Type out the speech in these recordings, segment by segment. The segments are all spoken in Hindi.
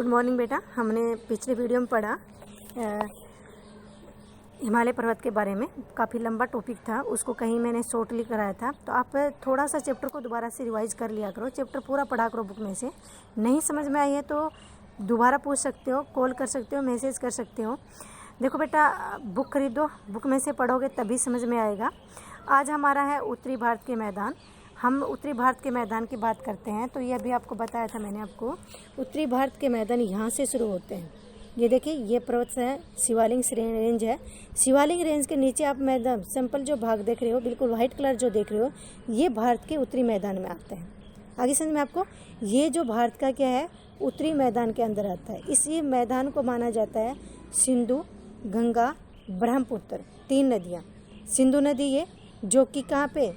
गुड मॉर्निंग बेटा। हमने पिछले वीडियो में पढ़ा हिमालय पर्वत के बारे में। काफ़ी लंबा टॉपिक था, उसको कहीं मैंने शॉर्टली कराया था। तो आप थोड़ा सा चैप्टर को दोबारा से रिवाइज कर लिया करो, चैप्टर पूरा पढ़ा करो बुक में से। नहीं समझ में आई है तो दोबारा पूछ सकते हो, कॉल कर सकते हो, मैसेज कर सकते हो। देखो बेटा, बुक खरीदो, बुक में से पढ़ोगे तभी समझ में आएगा। आज हमारा है उत्तरी भारत के मैदान। हम उत्तरी भारत के मैदान की बात करते हैं तो ये अभी आपको बताया था मैंने आपको। उत्तरी भारत के मैदान यहाँ से शुरू होते हैं। ये देखिए, ये पर्वत है, शिवालिक रेंज है। शिवालिक रेंज के नीचे आप मैदान सिंपल जो भाग देख रहे हो, बिल्कुल वाइट कलर जो देख रहे हो, ये भारत के उत्तरी मैदान में आते हैं। आगे समझ में आपको, ये जो भारत का क्या है, उत्तरी मैदान के अंदर आता है। इसी मैदान को माना जाता है सिंधु, गंगा, ब्रह्मपुत्र, तीन नदियाँ। सिंधु नदी ये जो कि कहाँ पे,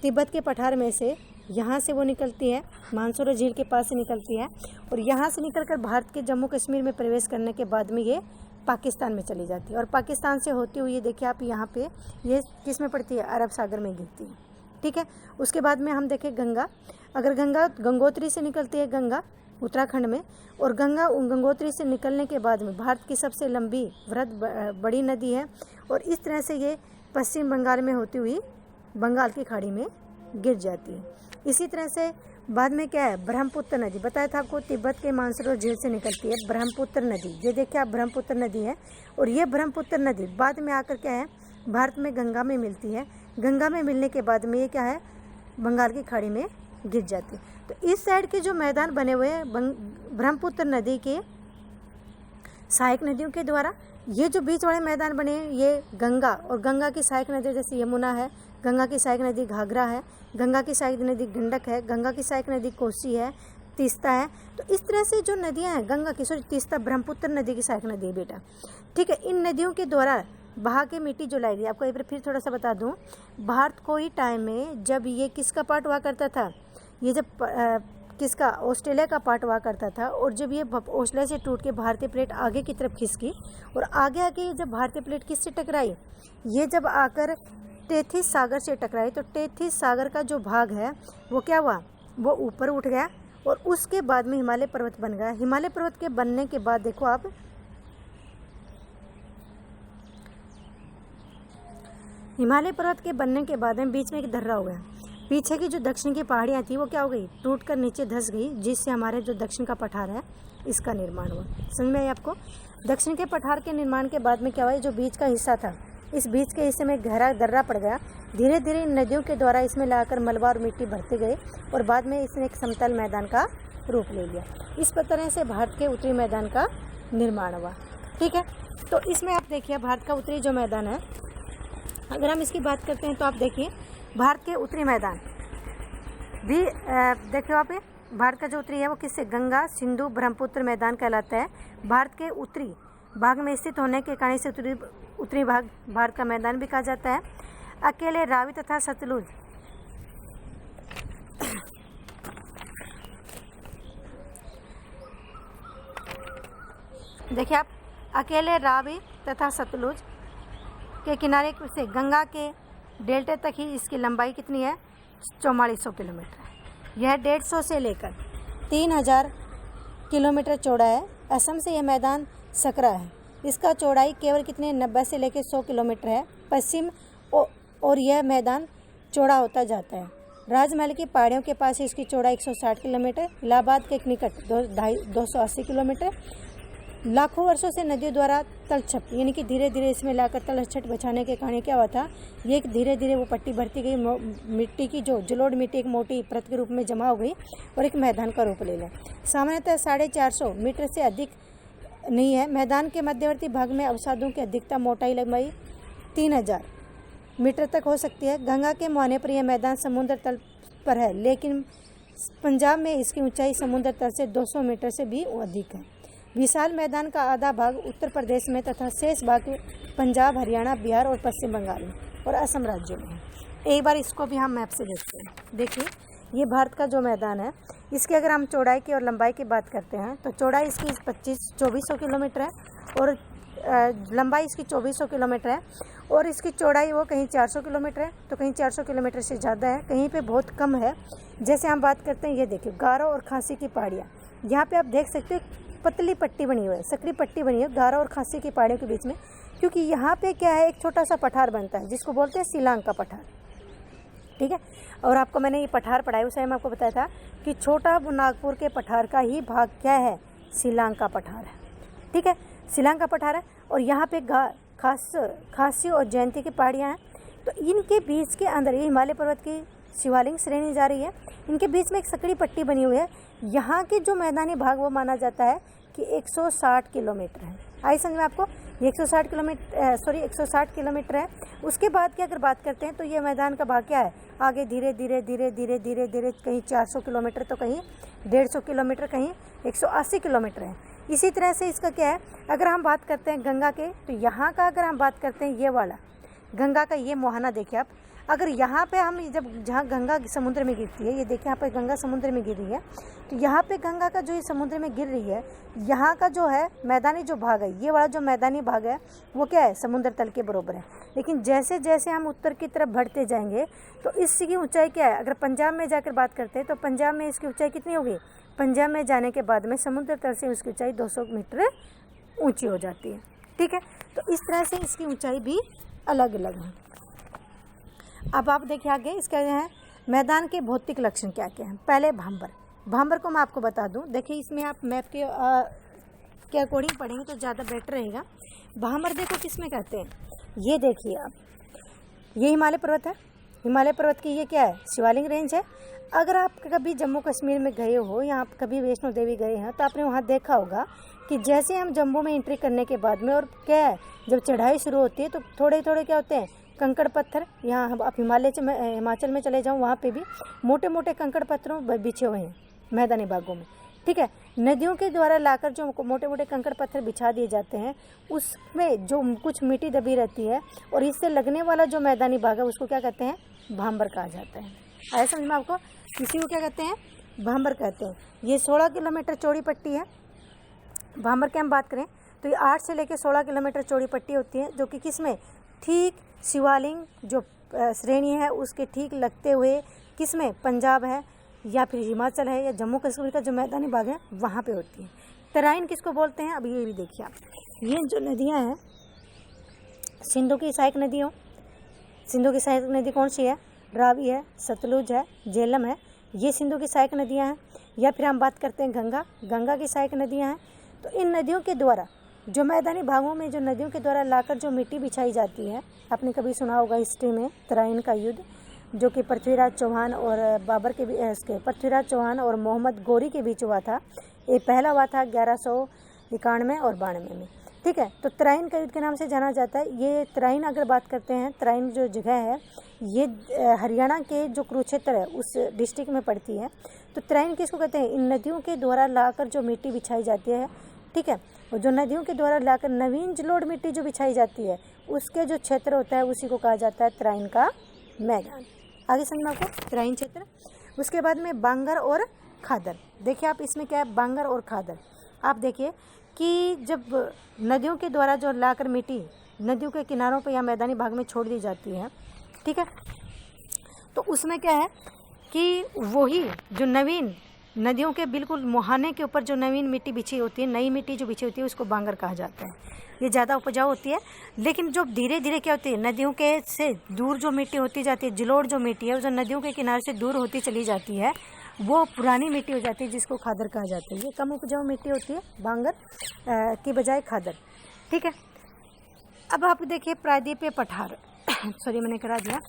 तिब्बत के पठार में से यहाँ से वो निकलती है, मानसरोवर झील के पास से निकलती है, और यहाँ से निकलकर भारत के जम्मू कश्मीर में प्रवेश करने के बाद में ये पाकिस्तान में चली जाती है। और पाकिस्तान से होती हुई देखिए आप यहाँ पे, ये किस में पड़ती है, अरब सागर में गिरती है। ठीक है, उसके बाद में हम देखें गंगा। अगर गंगोत्री से निकलती है गंगा उत्तराखंड में, और गंगोत्री से निकलने के बाद में भारत की सबसे लंबी बड़ी नदी है। और इस तरह से ये पश्चिम बंगाल में होती हुई बंगाल की खाड़ी में गिर जाती है। इसी तरह से बाद में क्या है, ब्रह्मपुत्र नदी। बताया था आपको, तिब्बत के मानसरोवर झील से निकलती है ब्रह्मपुत्र नदी। ये देखिए आप, ब्रह्मपुत्र नदी है। और ये ब्रह्मपुत्र नदी बाद में आकर क्या है, भारत में गंगा में मिलती है। गंगा में मिलने के बाद में ये क्या है, बंगाल की खाड़ी में गिर जाती है। तो इस साइड के जो मैदान बने हुए हैं ब्रह्मपुत्र नदी के सहायक नदियों के द्वारा, ये जो बीच वाले मैदान बने हैं ये गंगा, और गंगा की सहायक नदी जैसे यमुना है, गंगा की सहायक नदी घाघरा है, गंगा की सहायक नदी गंडक है, गंगा की सहायक नदी कोसी है, तीस्ता है। तो इस तरह से जो नदियां हैं, गंगा की, सॉरी तीस्ता ब्रह्मपुत्र नदी की सहायक नदी है बेटा। ठीक है, इन नदियों के द्वारा बहा के मिट्टी जो लाई गई। आपको एक बार फिर थोड़ा सा बता दूं, भारत को ही टाइम में जब ये किसका पार्ट हुआ करता था, ये जब किसका, ऑस्ट्रेलिया का पार्ट हुआ करता था। और जब ये ऑस्ट्रेलिया से टूट के भारतीय प्लेट आगे की तरफ खिसकी, और आगे आके जब भारतीय प्लेट किससे टकराई, ये जब आकर टेथिस सागर से टकराई, तो टेथिस सागर का जो भाग है वो क्या हुआ, वो ऊपर उठ गया, और उसके बाद में हिमालय पर्वत बन गया। हिमालय पर्वत के बनने के बाद देखो आप, हिमालय पर्वत के बनने के बाद में बीच में एक दर्रा हो गया। पीछे की जो दक्षिण की पहाड़ियाँ थी वो क्या हो गई, टूट कर नीचे धंस गई, जिससे हमारे जो दक्षिण का पठार है इसका निर्माण हुआ। समझ में आई आपको। दक्षिण के पठार के निर्माण के बाद में क्या हुआ, जो बीच का हिस्सा था, इस बीच के हिस्से में गहरा दर्रा पड़ गया। धीरे धीरे नदियों के द्वारा इसमें लाकर मलबा और मिट्टी भरते गए, और बाद में इसने एक समतल मैदान का रूप ले लिया। इस तरह से भारत के उत्तरी मैदान का निर्माण हुआ। ठीक है, तो इसमें आप देखिए भारत का उत्तरी जो मैदान है, अगर हम इसकी बात करते हैं तो आप देखिए भारत के उत्तरी मैदान भी देखिए आप, भारत का जो उत्तरी है वो किससे, गंगा, सिंधु, ब्रह्मपुत्र मैदान कहलाता है। भारत के उत्तरी भाग में स्थित होने के कारण से उत्तरी भाग भारत का मैदान भी कहा जाता है। अकेले रावी तथा सतलुज देखिए आप, अकेले रावी तथा सतलुज के किनारे से गंगा के डेल्टा तक ही इसकी लंबाई कितनी है, 4400 किलोमीटर है। यह 150 से लेकर 3000 किलोमीटर चौड़ा है। असम से यह मैदान सकरा है। इसका चौड़ाई केवल कितने, 90 से लेकर 100 किलोमीटर है पश्चिम, और यह मैदान चौड़ा होता जाता है। राजमहल की पहाड़ियों के पास इसकी चौड़ाई 160 किलोमीटर, इलाहाबाद के निकट 280 किलोमीटर। लाखों वर्षों से नदियों द्वारा तलछट, यानी कि धीरे धीरे इसमें लाकर तलछट बचाने के कारण क्या हुआ था, ये धीरे धीरे वो पट्टी भरती गई, मिट्टी की जो जलोढ़ मिट्टी एक मोटी परत के रूप में जमा हो गई और एक मैदान का रूप ले लिया। सामान्यतः 450 मीटर से अधिक नहीं है। मैदान के मध्यवर्ती भाग में अवसादों की अधिकतम मोटाई लंबाई 3000 मीटर तक हो सकती है। गंगा के मुहाने पर यह मैदान समुद्र तल पर है, लेकिन पंजाब में इसकी ऊंचाई समुद्र तल से 200 मीटर से भी अधिक है। विशाल मैदान का आधा भाग उत्तर प्रदेश में तथा शेष भाग पंजाब, हरियाणा, बिहार और पश्चिम बंगाल में और असम राज्यों में है। एक बार इसको भी हम मैप से देखते हैं। देखिए, ये भारत का जो मैदान है, इसकी अगर हम चौड़ाई की और लंबाई की बात करते हैं तो चौड़ाई इसकी 2400 किलोमीटर है, और लंबाई इसकी 2400 किलोमीटर है और इसकी चौड़ाई वो कहीं 400 किलोमीटर है, तो कहीं 400 किलोमीटर से ज़्यादा है, कहीं पे बहुत कम है। जैसे हम बात करते हैं, ये देखिए गारो और खासी की पहाड़ियाँ, यहाँ पे आप देख सकते हो पतली पट्टी बनी हुई है, सकरी पट्टी बनी है गारो और खासी की पहाड़ियों के बीच में, क्योंकि यहाँ पे क्या है, एक छोटा सा पठार बनता है जिसको बोलते हैं शिलांग का पठार। ठीक है, और आपको मैंने ये पठार पढ़ाया, उस टाइम आपको बताया था कि छोटा नागपुर के पठार का ही भाग क्या है, शिलांग का पठार है। ठीक है, शिलांग का पठार है और यहाँ पे खासी और जयंती की पहाड़ियाँ हैं। तो इनके बीच के अंदर ये हिमालय पर्वत की शिवालिक श्रेणी जा रही है, इनके बीच में एक सकड़ी पट्टी बनी हुई है। यहाँ के जो मैदानी भाग वो माना जाता है कि 160 किलोमीटर है। आई समझ में आपको, ये 160 किलोमीटर है। उसके बाद की अगर बात करते हैं तो ये मैदान का भाग क्या है, आगे धीरे धीरे धीरे धीरे धीरे धीरे कहीं 400 किलोमीटर, तो कहीं 150 किलोमीटर, कहीं 180 किलोमीटर है। इसी तरह से इसका क्या है, अगर हम बात करते हैं गंगा के, तो यहाँ का अगर हम बात करते हैं, ये वाला गंगा का ये मुहाना देखिए आप, अगर यहाँ पे हम जहाँ गंगा समुद्र में गिरती है, ये देखिए यहाँ पे गंगा समुद्र में गिर रही है, तो यहाँ पे गंगा का जो ये समुद्र में गिर रही है, यहाँ का जो है मैदानी जो भाग है, ये वाला जो मैदानी भाग है वो क्या है, समुद्र तल के बराबर है। लेकिन जैसे जैसे हम उत्तर की तरफ बढ़ते जाएंगे तो इसकी ऊंचाई क्या है, अगर पंजाब में जाकर बात करते हैं तो पंजाब में इसकी ऊंचाई कितनी होगी, पंजाब में जाने के बाद में समुद्र तल से उसकी ऊंचाई 200 मीटर ऊँची हो जाती है। ठीक है, तो इस तरह से इसकी ऊँचाई भी अलग अलग है। अब आप देखिए आगे इसका है मैदान के भौतिक लक्षण क्या क्या हैं। पहले भांबर को मैं आपको बता दूं, देखिए इसमें आप मैप के अकॉर्डिंग पढ़ेंगे तो ज़्यादा बेटर रहेगा। भांबर देखो किस में कहते हैं, ये देखिए आप, ये हिमालय पर्वत है, हिमालय पर्वत की ये क्या है, शिवालिक रेंज है। अगर आप कभी जम्मू कश्मीर में गए हो या आप कभी वैष्णो देवी गए हैं तो आपने वहाँ देखा होगा कि जैसे हम जम्मू में एंट्री करने के बाद में और क्या है, जब चढ़ाई शुरू होती है तो थोड़े थोड़े क्या होते हैं, कंकड़ पत्थर। यहाँ आप हिमाचल में चले जाओ, वहाँ पे भी मोटे मोटे कंकड़ पत्थरों बिछे हुए हैं मैदानी भागों में। ठीक है, नदियों के द्वारा लाकर जो मोटे मोटे कंकड़ पत्थर बिछा दिए जाते हैं, उसमें जो कुछ मिट्टी दबी रहती है और इससे लगने वाला जो मैदानी भाग है उसको क्या कहते हैं, भांबर कहा जाता है। आया समझ में आपको, इसी को क्या कहते हैं, भांबर कहते हैं। ये 16 किलोमीटर चौड़ी पट्टी है। भांबर की हम बात करें तो ये 8 से लेकर 16 किलोमीटर चौड़ी पट्टी होती है, जो कि किसमें, ठीक शिवालिक जो श्रेणी है उसके ठीक लगते हुए किसमें, पंजाब है या फिर हिमाचल है या जम्मू कश्मीर का जो मैदानी भाग है वहाँ पे होती है। तराइन किसको बोलते हैं, अब ये भी देखिए आप, ये जो नदियाँ हैं, सिंधु की सहायक नदियों, सिंधु की सहायक नदी कौन सी है, रावी है, सतलुज है, झेलम है, ये सिंधु की सहायक नदियाँ हैं। या फिर हम बात करते हैं गंगा की सहायक नदियाँ हैं। तो इन नदियों के द्वारा जो मैदानी भागों में जो नदियों के द्वारा लाकर जो मिट्टी बिछाई जाती है, आपने कभी सुना होगा हिस्ट्री में तराइन का युद्ध, जो कि पृथ्वीराज चौहान और पृथ्वीराज चौहान और मोहम्मद गोरी के बीच हुआ था। ये पहला हुआ था 1191 और 92 में। ठीक है, तो तराइन का युद्ध के नाम से जाना जाता है। ये तराइन अगर बात करते हैं, तराइन जो जगह है ये हरियाणा के जो कुरुक्षेत्र है उस डिस्ट्रिक्ट में पड़ती है। तो तराइन किसको कहते हैं, इन नदियों के द्वारा लाकर जो मिट्टी बिछाई जाती है। ठीक है, और जो नदियों के द्वारा लाकर नवीन जलोढ़ मिट्टी जो बिछाई जाती है उसके जो क्षेत्र होता है उसी को कहा जाता है तराइन का मैदान। आगे समझना आपको, तराइन क्षेत्र। उसके बाद में बांगर और खादर, देखिए आप इसमें क्या है, बांगर और खादर। आप देखिए कि जब नदियों के द्वारा जो लाकर मिट्टी नदियों के किनारों पर या मैदानी भाग में छोड़ दी जाती है, ठीक है, तो उसमें क्या है कि वही जो नवीन नदियों के बिल्कुल मुहाने के ऊपर जो नवीन मिट्टी बिछी होती है, नई मिट्टी जो बिछी होती है उसको बांगर कहा जाता है। ये ज़्यादा उपजाऊ होती है। लेकिन जो धीरे धीरे क्या होती है, नदियों के से दूर जो मिट्टी होती जाती है, जलोढ़ जो मिट्टी है जो नदियों के किनारे से दूर होती चली जाती है, वो पुरानी मिट्टी हो जाती है जिसको खादर कहा जाता है। ये कम उपजाऊ मिट्टी होती है बांगर की बजाय खादर। ठीक है, अब आप देखिए प्रायद्वीपीय पठार सॉरी मैंने करा दिया।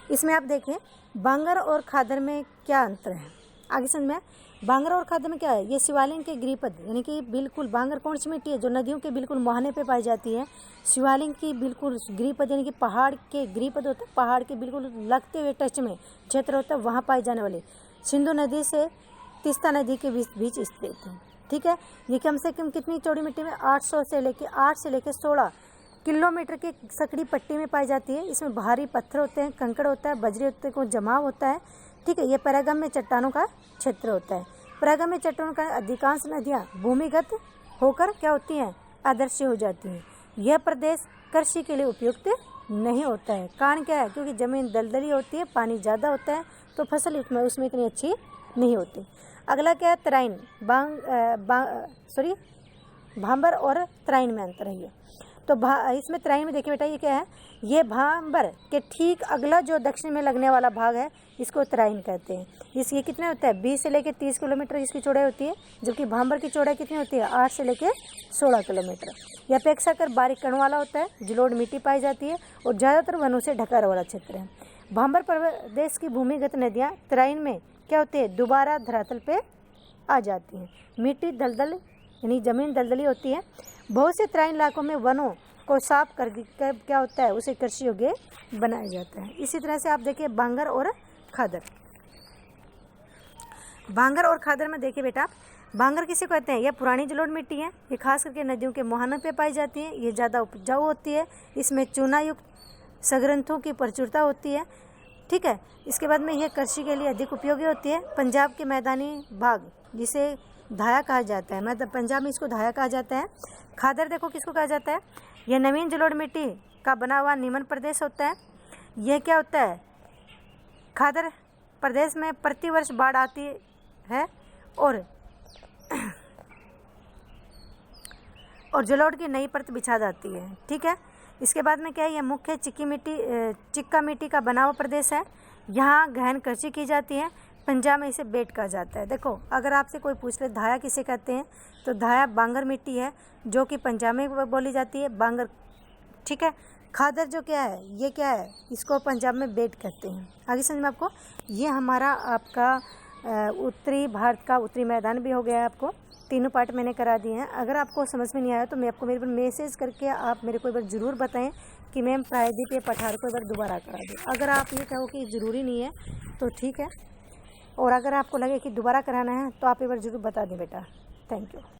इसमें आप देखिए बांगर और खादर में क्या अंतर है, आगे समझ में। बांगर और खादर में क्या है, ये शिवालिक के गिरिपद यानी कि बिल्कुल, बांगर कौन सी मिट्टी है जो नदियों के बिल्कुल मुहाने पे पाई जाती है। शिवालिक की बिल्कुल गिरिपद यानी कि पहाड़ के गिरिपद होता है, पहाड़ के बिल्कुल लगते हुए टच में क्षेत्र होता है, वहाँ पाई जाने वाली सिंधु नदी से तीस्ता नदी के बीच स्थित है। ठीक है, ये कम से कम कितनी चौड़ी मिट्टी में 8 से लेकर 16 किलोमीटर की सकड़ी पट्टी में पाई जाती है। इसमें भारी पत्थर होते हैं, कंकड़ होता है, बजरी होते हैं, को जमाव होता है। ठीक है, ये परागम चट्टानों का क्षेत्र होता है। परागम चट्टानों का अधिकांश नदियाँ भूमिगत होकर क्या होती हैं, अदृश्य हो जाती हैं। यह प्रदेश कृषि के लिए उपयुक्त नहीं होता है। कारण क्या है? क्योंकि ज़मीन दलदली होती है, पानी ज़्यादा होता है, तो फसल उसमें इतनी अच्छी नहीं होती। अगला क्या है? तराइन, भांबर और तराइन में अंतर है ये। तो इसमें तराइन में देखिए बेटा, ये क्या है? ये भांबर के ठीक अगला जो दक्षिण में लगने वाला भाग है, इसको तराइन कहते हैं। इसकी कितने होता है? 20 से लेकर 30 किलोमीटर इसकी चौड़ाई होती है, जबकि भांबर की चौड़ाई कितनी होती है? 8 से लेकर 16 किलोमीटर। यह अपेक्षाकृत बारीक कण वाला होता है, जलोढ़ मिट्टी पाई जाती है और ज़्यादातर वनों से ढका वाला क्षेत्र है। भांबर प्रदेश की भूमिगत नदियाँ तराइन में क्या होती है? दोबारा धरातल पे आ जाती हैं। मिट्टी दलदल यानी ज़मीन दलदली होती है। बहुत से तराइन इलाकों में वनों को साफ कर क्या होता है? उसे कृषि योग्य बनाया जाता है। इसी तरह से आप देखिए भांगर और खादर। भांगर और खादर में देखिए बेटा, भांगर किसे कहते हैं? यह पुरानी जलोढ़ मिट्टी है। ये खास करके नदियों के मुहानों पे पाई जाती है। ये ज़्यादा उपजाऊ होती है। इसमें चूनायुक्त सग्रंथों की प्रचुरता होती है। ठीक है। इसके बाद में यह कृषि के लिए अधिक उपयोगी होती है। पंजाब के मैदानी भाग, जिसे धाया कहा जाता है, मतलब पंजाब में इसको धाया कहा जाता है। खादर देखो किसको कहा जाता है? यह नवीन जलोढ़ मिट्टी का बना हुआ निम्न प्रदेश होता है। यह क्या होता है? खादर प्रदेश में प्रतिवर्ष बाढ़ आती है और जलोढ़ की नई परत बिछा जाती है। ठीक है। इसके बाद में क्या है? यह मुख्य चिक्का मिट्टी का बना हुआ प्रदेश है। यहाँ गहन कृषि की जाती है। पंजाब में इसे बेट कहा जाता है। देखो, अगर आपसे कोई पूछ ले धाया किसे कहते हैं, तो धाया बांगर मिट्टी है, जो कि पंजाब में बोली जाती है, बांगर। ठीक है। खादर जो क्या है? ये क्या है? इसको पंजाब में बेट कहते हैं। आगे समझ में आपको? ये हमारा आपका उत्तरी भारत का उत्तरी मैदान भी हो गया है। आपको तीनों पार्ट मैंने करा दिए हैं। अगर आपको समझ में नहीं आया तो मैं आपको मेरे पर मैसेज करके आप मेरे को एक बार ज़रूर बताएं कि मैम प्रायद्वीप या पठार को एक बार दोबारा करा दें। अगर आप ये कहो कि ज़रूरी नहीं है तो ठीक है, और अगर आपको लगे कि दोबारा कराना है तो आप एक बार ज़रूर बता दें बेटा। Thank you.